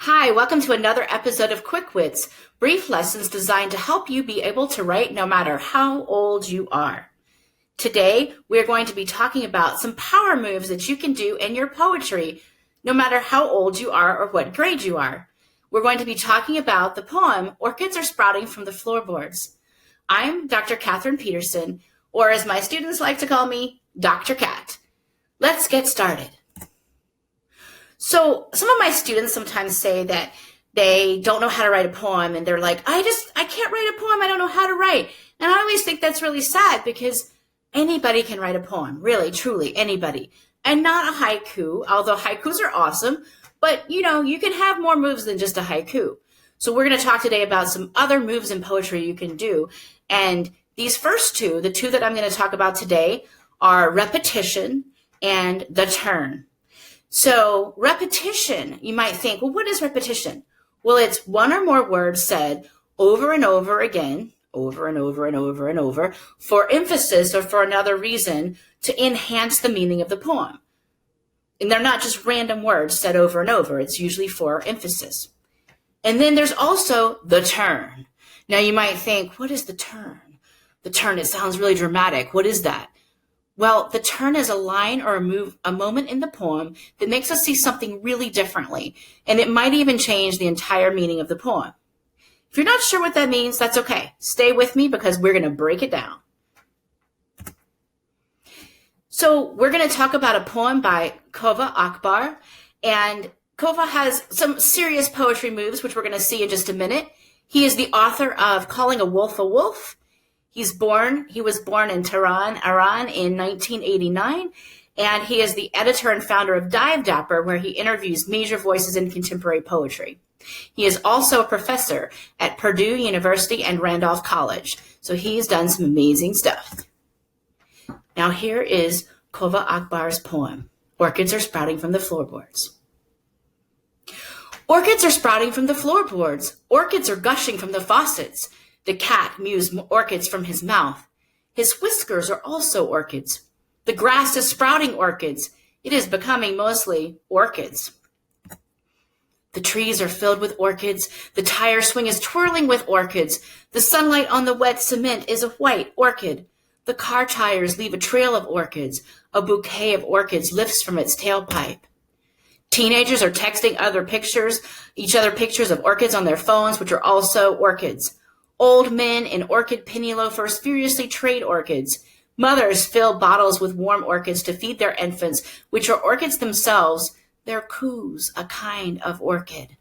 Hi, welcome to another episode of Quick Wits, brief lessons designed to help you be able to write no matter how old you are. Today, we're going to be talking about some power moves that you can do in your poetry, no matter how old you are or what grade you are. We're going to be talking about the poem, Orchids Are Sprouting from the Floorboards. I'm Dr. Catherine Peterson, or as my students like to call me, Dr. Cat. Let's get started. So some of my students sometimes say that they don't know how to write a poem and they're like, I can't write a poem. I don't know how to write. And I always think that's really sad because anybody can write a poem, really, truly, anybody. And not a haiku, although haikus are awesome, but you can have more moves than just a haiku. So we're going to talk today about some other moves in poetry you can do. And these first two, the two that I'm going to talk about today, are repetition and the turn. So repetition, you might think, well, what is repetition? Well, it's one or more words said over and over again, over and over and over and over, for emphasis or for another reason to enhance the meaning of the poem. And they're not just random words said over and over. It's usually for emphasis. And then there's also the turn. Now you might think, what is the turn? The turn, it sounds really dramatic. What is that? Well, the turn is a line or a moment in the poem that makes us see something really differently, and it might even change the entire meaning of the poem. If you're not sure what that means, that's okay. Stay with me because we're going to break it down. So we're going to talk about a poem by KAVEH AKBAR, and KAVEH has some serious poetry moves, which we're going to see in just a minute. He is the author of Calling a Wolf a Wolf. He was born in Tehran, Iran in 1989, and he is the editor and founder of Dive Dapper, where he interviews major voices in contemporary poetry. He is also a professor at Purdue University and Randolph College, so he's done some amazing stuff. Now here is KAVEH AKBAR'S poem, Orchids Are Sprouting from the Floorboards. Orchids are sprouting from the floorboards. Orchids are gushing from the faucets. The cat mews orchids from his mouth. His whiskers are also orchids. The grass is sprouting orchids. It is becoming mostly orchids. The trees are filled with orchids. The tire swing is twirling with orchids. The sunlight on the wet cement is a white orchid. The car tires leave a trail of orchids. A bouquet of orchids lifts from its tailpipe. Teenagers are texting each other pictures of orchids on their phones, which are also orchids. Old men in orchid penny loafers furiously trade orchids. Mothers fill bottles with warm orchids to feed their infants, which are orchids themselves. They're coos, a kind of orchid.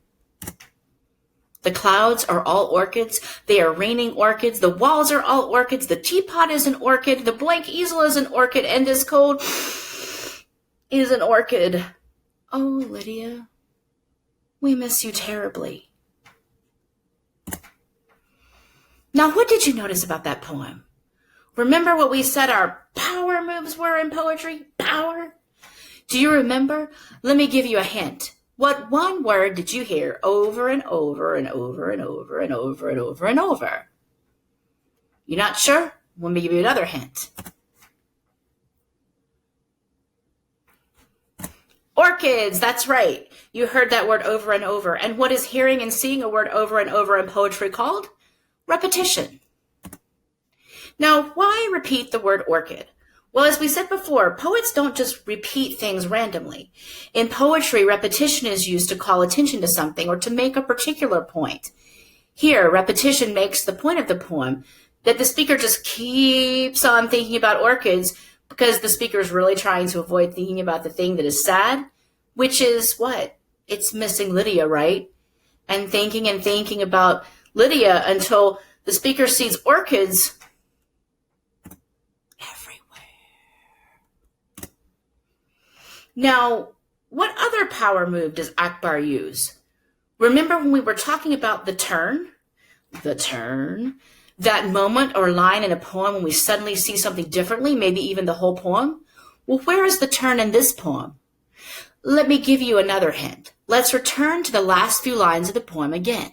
The clouds are all orchids. They are raining orchids. The walls are all orchids. The teapot is an orchid. The blank easel is an orchid. And this cold is an orchid. Oh, Lydia, we miss you terribly. Now, what did you notice about that poem? Remember what we said our power moves were in poetry? Power? Do you remember? Let me give you a hint. What one word did you hear over and over and over and over and over and over and over? You're not sure? Let me give you another hint. Orchids, that's right. You heard that word over and over. And what is hearing and seeing a word over and over in poetry called? Repetition. Now, why repeat the word orchid? Well, as we said before, poets don't just repeat things randomly. In poetry, repetition is used to call attention to something or to make a particular point. Here, repetition makes the point of the poem that the speaker just keeps on thinking about orchids because the speaker is really trying to avoid thinking about the thing that is sad, which is what? It's missing Lydia, right? And thinking about Lydia until the speaker sees orchids everywhere. Now, what other power move does Akbar use? Remember when we were talking about the turn? The turn. That moment or line in a poem when we suddenly see something differently, maybe even the whole poem? Well, where is the turn in this poem? Let me give you another hint. Let's return to the last few lines of the poem again.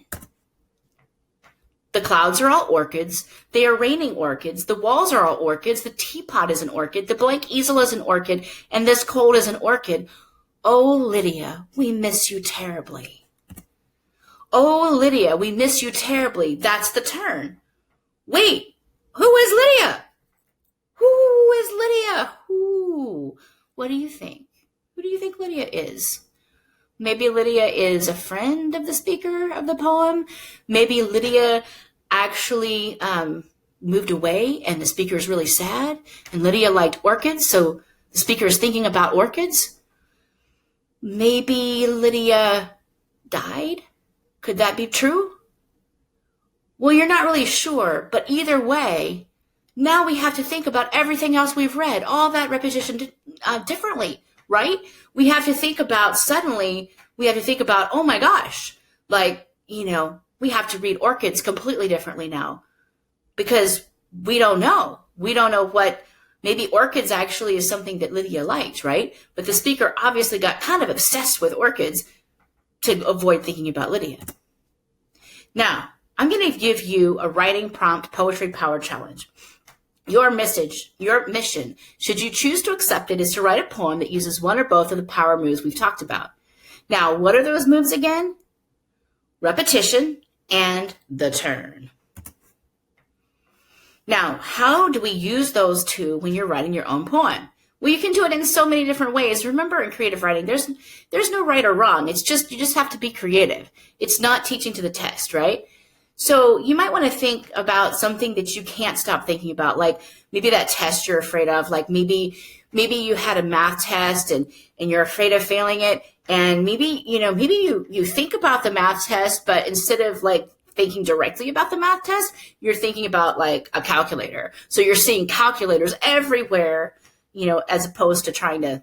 The clouds are all orchids. They are raining orchids. The walls are all orchids. The teapot is an orchid. The blank easel is an orchid. And this cold is an orchid. Oh, Lydia, we miss you terribly. Oh, Lydia, we miss you terribly. That's the turn. Wait, who is Lydia? Who is Lydia? Who? What do you think? Who do you think Lydia is? Maybe Lydia is a friend of the speaker of the poem. Maybe Lydia actually moved away and the speaker is really sad. And Lydia liked orchids, so the speaker is thinking about orchids. Maybe Lydia died. Could that be true? Well, you're not really sure, but either way, now we have to think about everything else we've read, all that repetition differently, right? We have to think about, oh my gosh, like, we have to read orchids completely differently now because we don't know. We don't know what, maybe orchids actually is something that Lydia liked, right? But the speaker obviously got kind of obsessed with orchids to avoid thinking about Lydia. Now, I'm going to give you a writing prompt poetry power challenge. Your mission, should you choose to accept it, is to write a poem that uses one or both of the power moves we've talked about. Now, what are those moves again? Repetition and the turn. Now, how do we use those two when you're writing your own poem? Well, you can do it in so many different ways. Remember, in creative writing, there's no right or wrong. It's just, you just have to be creative. It's not teaching to the test, right? So you might want to think about something that you can't stop thinking about, like maybe that test you're afraid of, like maybe you had a math test and you're afraid of failing it. And maybe you think about the math test, but instead of like thinking directly about the math test, you're thinking about like a calculator. So you're seeing calculators everywhere, as opposed to trying to,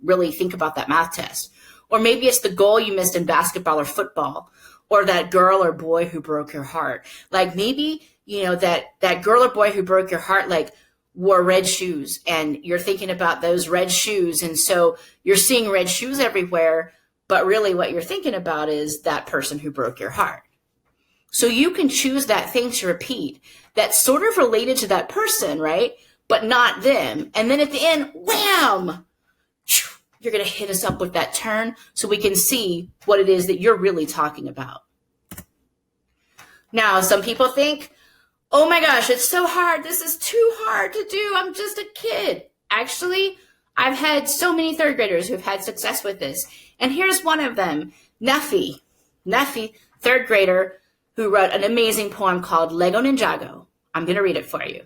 really think about that math test. Or maybe it's the goal you missed in basketball or football, or that girl or boy who broke your heart. Like maybe, that girl or boy who broke your heart, like wore red shoes and you're thinking about those red shoes. And so you're seeing red shoes everywhere, but really what you're thinking about is that person who broke your heart. So you can choose that thing to repeat that's sort of related to that person, right? But not them. And then at the end, wham! You're going to hit us up with that turn so we can see what it is that you're really talking about. Now, some people think, oh my gosh, it's so hard. This is too hard to do. I'm just a kid. Actually, I've had so many third graders who've had success with this. And here's one of them, Neffy, third grader, who wrote an amazing poem called Lego Ninjago. I'm going to read it for you.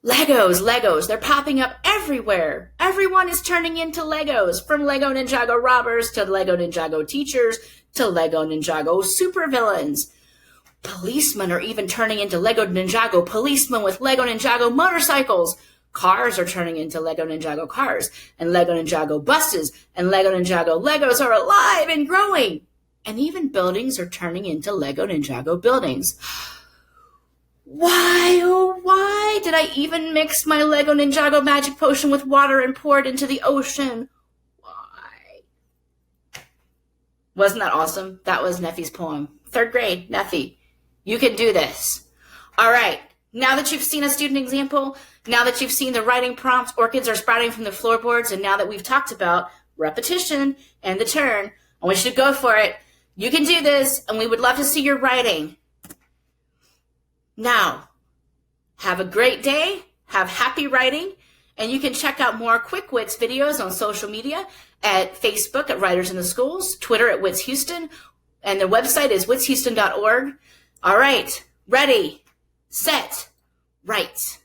Legos, they're popping up everywhere. Everyone is turning into Legos, from Lego Ninjago robbers to Lego Ninjago teachers to Lego Ninjago supervillains. Policemen are even turning into Lego Ninjago policemen with Lego Ninjago motorcycles. Cars are turning into Lego Ninjago cars and Lego Ninjago buses, and Lego Ninjago Legos are alive and growing. And even buildings are turning into Lego Ninjago buildings. Why, oh why did I even mix my Lego Ninjago magic potion with water and pour it into the ocean? Why? Wasn't that awesome? That was Neffy's poem. Third grade, Neffy. You can do this. All right. Now that you've seen a student example, now that you've seen the writing prompts, orchids are sprouting from the floorboards, and now that we've talked about repetition and the turn, I want you to go for it. You can do this, and we would love to see your writing. Now, have a great day, have happy writing, and you can check out more Quick Wits videos on social media at Facebook at Writers in the Schools, Twitter at Wits Houston, and the website is witshouston.org. All right, ready, set, write.